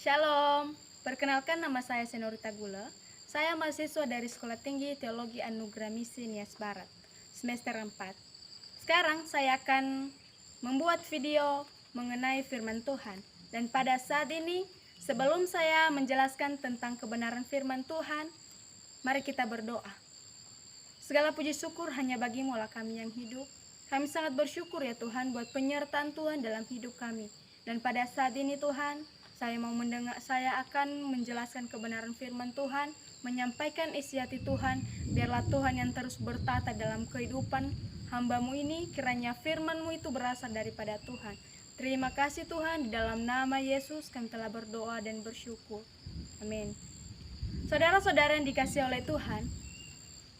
Shalom, perkenalkan nama saya Senorita Gula. Saya mahasiswa dari Sekolah Tinggi Teologi Anugerah Misi Nias Barat, semester 4. Sekarang saya akan membuat video mengenai firman Tuhan. Dan pada saat ini, sebelum saya menjelaskan tentang kebenaran firman Tuhan, mari kita berdoa. Segala puji syukur hanya bagimu lah kami yang hidup. Kami sangat bersyukur ya Tuhan buat penyertaan Tuhan dalam hidup kami. Dan pada saat ini Tuhan, saya akan menjelaskan kebenaran firman Tuhan, menyampaikan isi hati Tuhan. Biarlah Tuhan yang terus bertata dalam kehidupan hamba-Mu ini, kiranya firman-Mu itu berasal daripada Tuhan. Terima kasih Tuhan, di dalam nama Yesus kami telah berdoa dan bersyukur. Amin. Saudara-saudara yang dikasihi oleh Tuhan,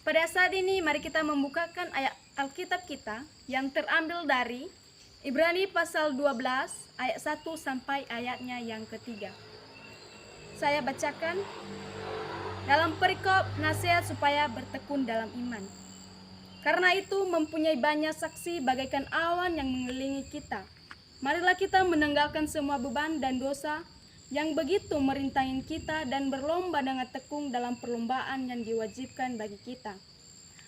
pada saat ini mari kita membukakan ayat Alkitab kita yang terambil dari Ibrani pasal 12 ayat 1 sampai ayatnya yang ketiga. Saya bacakan dalam perikop nasihat supaya bertekun dalam iman. Karena itu mempunyai banyak saksi bagaikan awan yang mengelilingi kita. Marilah kita menanggalkan semua beban dan dosa yang begitu merintangi kita dan berlomba dengan tekun dalam perlombaan yang diwajibkan bagi kita.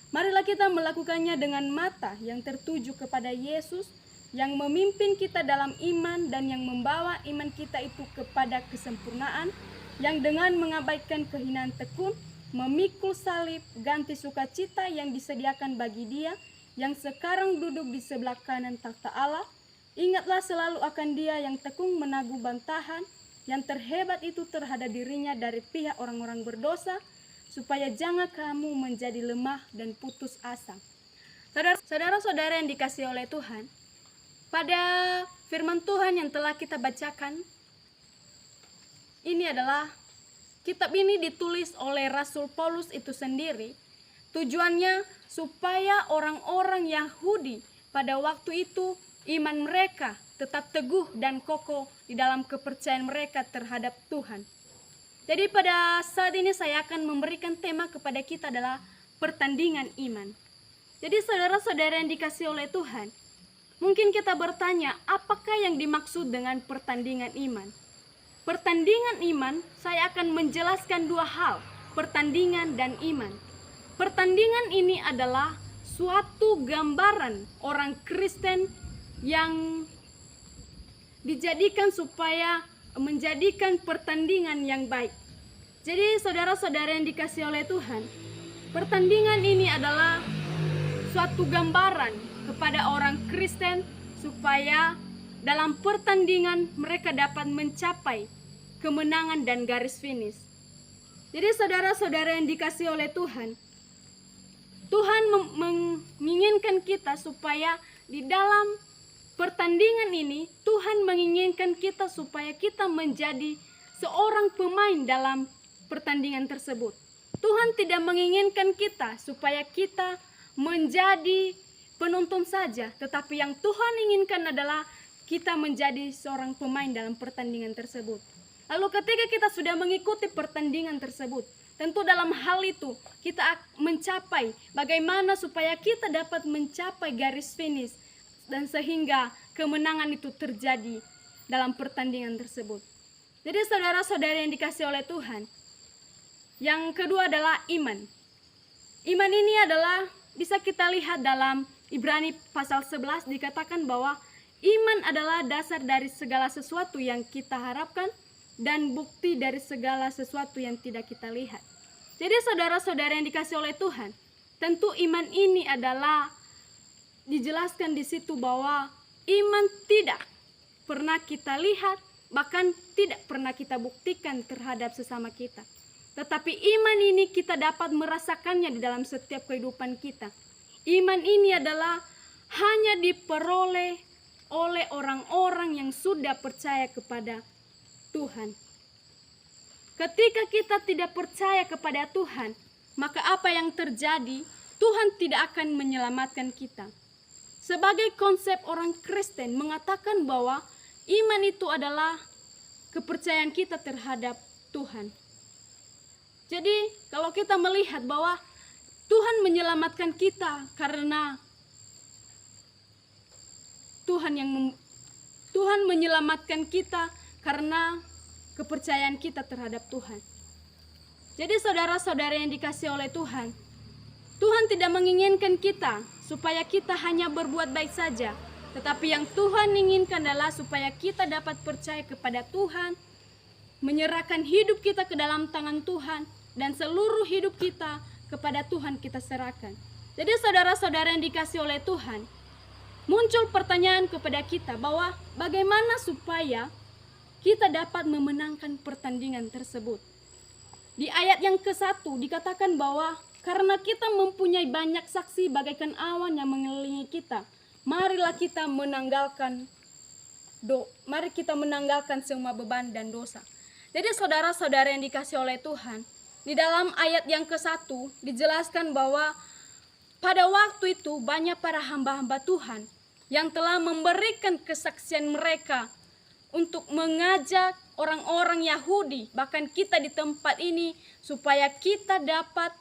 Marilah kita melakukannya dengan mata yang tertuju kepada Yesus yang memimpin kita dalam iman dan yang membawa iman kita itu kepada kesempurnaan, yang dengan mengabaikan kehinaan tekun, memikul salib, ganti sukacita yang disediakan bagi Dia, yang sekarang duduk di sebelah kanan takhta Allah. Ingatlah selalu akan Dia yang tekun menaguh bantahan, yang terhebat itu terhadap dirinya dari pihak orang-orang berdosa, supaya jangan kamu menjadi lemah dan putus asa. Saudara-saudara yang dikasihi oleh Tuhan, pada firman Tuhan yang telah kita bacakan, ini adalah kitab ini ditulis oleh Rasul Paulus itu sendiri. Tujuannya supaya orang-orang Yahudi pada waktu itu iman mereka tetap teguh dan kokoh di dalam kepercayaan mereka terhadap Tuhan. Jadi pada saat ini saya akan memberikan tema kepada kita adalah pertandingan iman. Jadi saudara-saudara yang dikasihi oleh Tuhan, mungkin kita bertanya, apakah yang dimaksud dengan pertandingan iman? Pertandingan iman, saya akan menjelaskan dua hal, pertandingan dan iman. Pertandingan ini adalah suatu gambaran orang Kristen yang dijadikan supaya menjadikan pertandingan yang baik. Jadi saudara-saudara yang dikasihi oleh Tuhan, pertandingan ini adalah suatu gambaran kepada orang Kristen supaya dalam pertandingan mereka dapat mencapai kemenangan dan garis finish. Jadi saudara-saudara yang dikasihi oleh Tuhan, Tuhan menginginkan kita supaya di dalam pertandingan ini Tuhan menginginkan kita supaya kita menjadi seorang pemain dalam pertandingan tersebut. Tuhan tidak menginginkan kita supaya kita menjadi penonton saja, tetapi yang Tuhan inginkan adalah kita menjadi seorang pemain dalam pertandingan tersebut. Lalu ketika kita sudah mengikuti pertandingan tersebut, tentu dalam hal itu kita mencapai bagaimana supaya kita dapat mencapai garis finish dan sehingga kemenangan itu terjadi dalam pertandingan tersebut. Jadi saudara-saudara yang dikasihi oleh Tuhan, yang kedua adalah iman. Iman ini adalah bisa kita lihat dalam Ibrani pasal 11 dikatakan bahwa iman adalah dasar dari segala sesuatu yang kita harapkan dan bukti dari segala sesuatu yang tidak kita lihat. Jadi saudara-saudara yang dikasihi oleh Tuhan, tentu iman ini adalah dijelaskan di situ bahwa iman tidak pernah kita lihat, bahkan tidak pernah kita buktikan terhadap sesama kita. Tetapi iman ini kita dapat merasakannya di dalam setiap kehidupan kita. Iman ini adalah hanya diperoleh oleh orang-orang yang sudah percaya kepada Tuhan. Ketika kita tidak percaya kepada Tuhan, maka apa yang terjadi? Tuhan tidak akan menyelamatkan kita. Sebagai konsep orang Kristen mengatakan bahwa iman itu adalah kepercayaan kita terhadap Tuhan. Jadi kalau kita melihat bahwa Tuhan menyelamatkan kita karena Tuhan menyelamatkan kita karena kepercayaan kita terhadap Tuhan. Jadi saudara-saudara yang dikasihi oleh Tuhan, Tuhan tidak menginginkan kita supaya kita hanya berbuat baik saja, tetapi yang Tuhan inginkan adalah supaya kita dapat percaya kepada Tuhan, menyerahkan hidup kita ke dalam tangan Tuhan, dan seluruh hidup kita kepada Tuhan kita serahkan. Jadi saudara-saudara yang dikasihi oleh Tuhan, muncul pertanyaan kepada kita bahwa bagaimana supaya kita dapat memenangkan pertandingan tersebut. Di ayat yang ke-1 dikatakan bahwa karena kita mempunyai banyak saksi bagaikan awan yang mengelilingi kita, mari kita menanggalkan semua beban dan dosa. Jadi saudara-saudara yang dikasihi oleh Tuhan, di dalam ayat yang ke-1 dijelaskan bahwa pada waktu itu banyak para hamba-hamba Tuhan yang telah memberikan kesaksian mereka untuk mengajak orang-orang Yahudi, bahkan kita di tempat ini, supaya kita dapat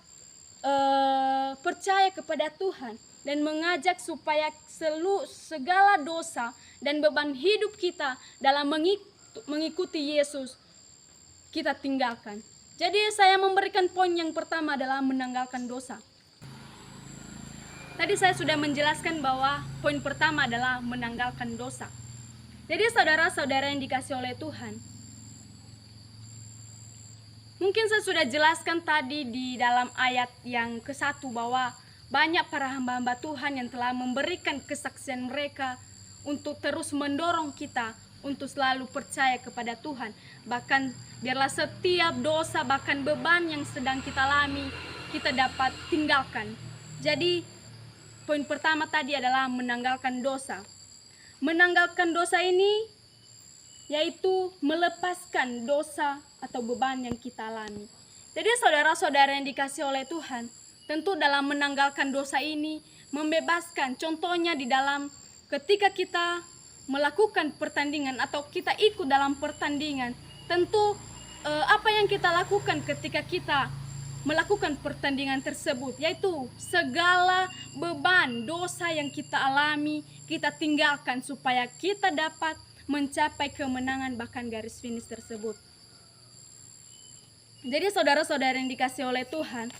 percaya kepada Tuhan dan mengajak supaya segala dosa dan beban hidup kita dalam mengikuti Yesus kita tinggalkan. Jadi saya memberikan poin yang pertama adalah menanggalkan dosa. Tadi saya sudah menjelaskan bahwa poin pertama adalah menanggalkan dosa. Jadi saudara-saudara yang dikasihi oleh Tuhan, mungkin saya sudah jelaskan tadi di dalam ayat yang ke-1 bahwa banyak para hamba-hamba Tuhan yang telah memberikan kesaksian mereka untuk terus mendorong kita untuk selalu percaya kepada Tuhan. Bahkan biarlah setiap dosa, bahkan beban yang sedang kita alami, kita dapat tinggalkan. Jadi poin pertama tadi adalah menanggalkan dosa. Menanggalkan dosa ini yaitu melepaskan dosa atau beban yang kita alami. Jadi saudara-saudara yang dikasihi oleh Tuhan, tentu dalam menanggalkan dosa ini membebaskan. Contohnya di dalam ketika kita melakukan pertandingan atau kita ikut dalam pertandingan, tentu apa yang kita lakukan ketika kita melakukan pertandingan tersebut, yaitu segala beban dosa yang kita alami, kita tinggalkan supaya kita dapat mencapai kemenangan bahkan garis finish tersebut. Jadi saudara-saudara yang dikasihi oleh Tuhan,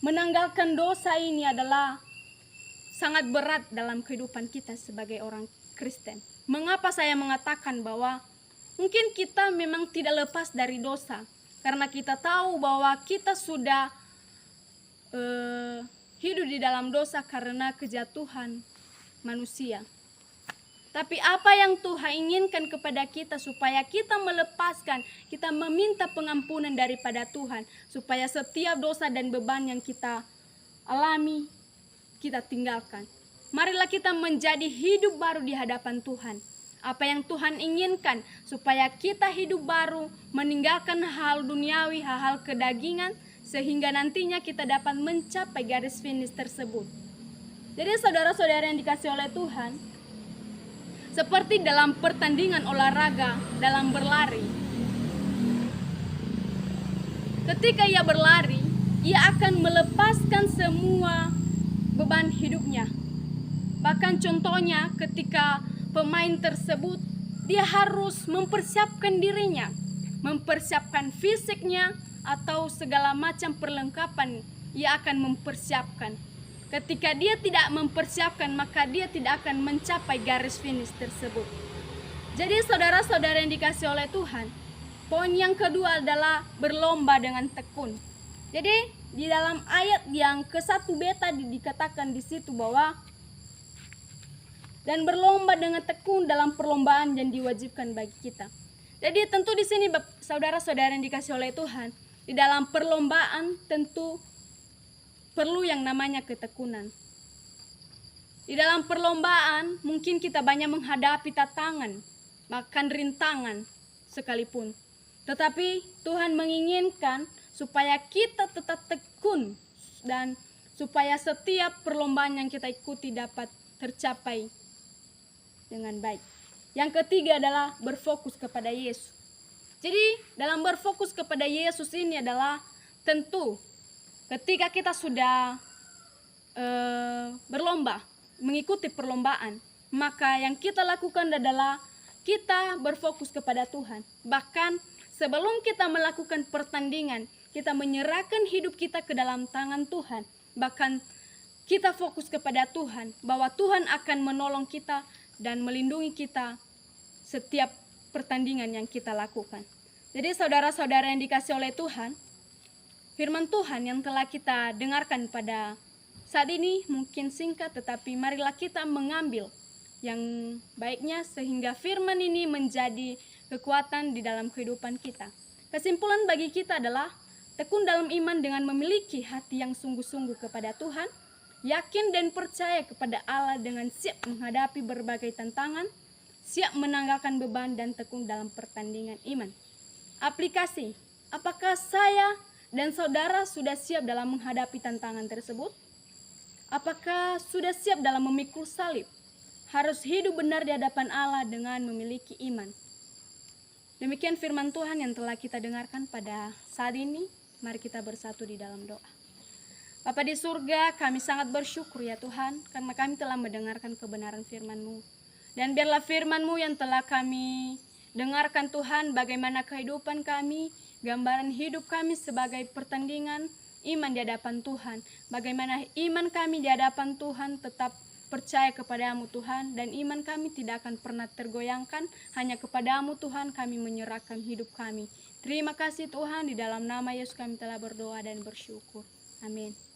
menanggalkan dosa ini adalah sangat berat dalam kehidupan kita sebagai orang Kristen. Mengapa saya mengatakan bahwa mungkin kita memang tidak lepas dari dosa? Karena kita tahu bahwa kita sudah hidup di dalam dosa karena kejatuhan manusia. Tapi apa yang Tuhan inginkan kepada kita supaya kita melepaskan, kita meminta pengampunan daripada Tuhan, supaya setiap dosa dan beban yang kita alami, kita tinggalkan. Marilah kita menjadi hidup baru di hadapan Tuhan. Apa yang Tuhan inginkan supaya kita hidup baru, meninggalkan hal duniawi, hal-hal kedagingan, sehingga nantinya kita dapat mencapai garis finish tersebut. Jadi saudara-saudara yang dikasihi oleh Tuhan, seperti dalam pertandingan olahraga, dalam berlari, ketika ia berlari, ia akan melepaskan semua beban hidupnya. Bahkan contohnya ketika pemain tersebut, dia harus mempersiapkan dirinya, mempersiapkan fisiknya atau segala macam perlengkapan ia akan mempersiapkan. Ketika dia tidak mempersiapkan, maka dia tidak akan mencapai garis finish tersebut. Jadi saudara-saudara yang dikasihi oleh Tuhan, poin yang kedua adalah berlomba dengan tekun. Jadi di dalam ayat yang ke-1b tadi dikatakan di situ bahwa dan berlomba dengan tekun dalam perlombaan yang diwajibkan bagi kita. Jadi tentu di sini saudara-saudara yang dikasihi oleh Tuhan, di dalam perlombaan tentu perlu yang namanya ketekunan. Di dalam perlombaan mungkin kita banyak menghadapi tantangan, bahkan rintangan sekalipun. Tetapi Tuhan menginginkan supaya kita tetap tekun dan supaya setiap perlombaan yang kita ikuti dapat tercapai dengan baik. Yang ketiga adalah berfokus kepada Yesus. Jadi dalam berfokus kepada Yesus ini adalah tentu ketika kita sudah berlomba, mengikuti perlombaan, maka yang kita lakukan adalah kita berfokus kepada Tuhan. Bahkan sebelum kita melakukan pertandingan, kita menyerahkan hidup kita ke dalam tangan Tuhan. Bahkan kita fokus kepada Tuhan, bahwa Tuhan akan menolong kita dan melindungi kita setiap pertandingan yang kita lakukan. Jadi saudara-saudara yang dikasih oleh Tuhan, firman Tuhan yang telah kita dengarkan pada saat ini mungkin singkat, tetapi marilah kita mengambil yang baiknya sehingga firman ini menjadi kekuatan di dalam kehidupan kita. Kesimpulan bagi kita adalah tekun dalam iman dengan memiliki hati yang sungguh-sungguh kepada Tuhan, yakin dan percaya kepada Allah dengan siap menghadapi berbagai tantangan, siap menanggalkan beban dan tekun dalam pertandingan iman. Aplikasi, apakah saya dan saudara sudah siap dalam menghadapi tantangan tersebut? Apakah sudah siap dalam memikul salib? Harus hidup benar di hadapan Allah dengan memiliki iman. Demikian firman Tuhan yang telah kita dengarkan pada saat ini. Mari kita bersatu di dalam doa. Bapa di surga, kami sangat bersyukur ya Tuhan, karena kami telah mendengarkan kebenaran firman-Mu. Dan biarlah firman-Mu yang telah kami dengarkan Tuhan, bagaimana kehidupan kami, gambaran hidup kami sebagai pertandingan iman di hadapan Tuhan. Bagaimana iman kami di hadapan Tuhan tetap percaya kepadamu Tuhan, dan iman kami tidak akan pernah tergoyangkan. Hanya kepadamu Tuhan kami menyerahkan hidup kami. Terima kasih Tuhan, di dalam nama Yesus kami telah berdoa dan bersyukur. Amin.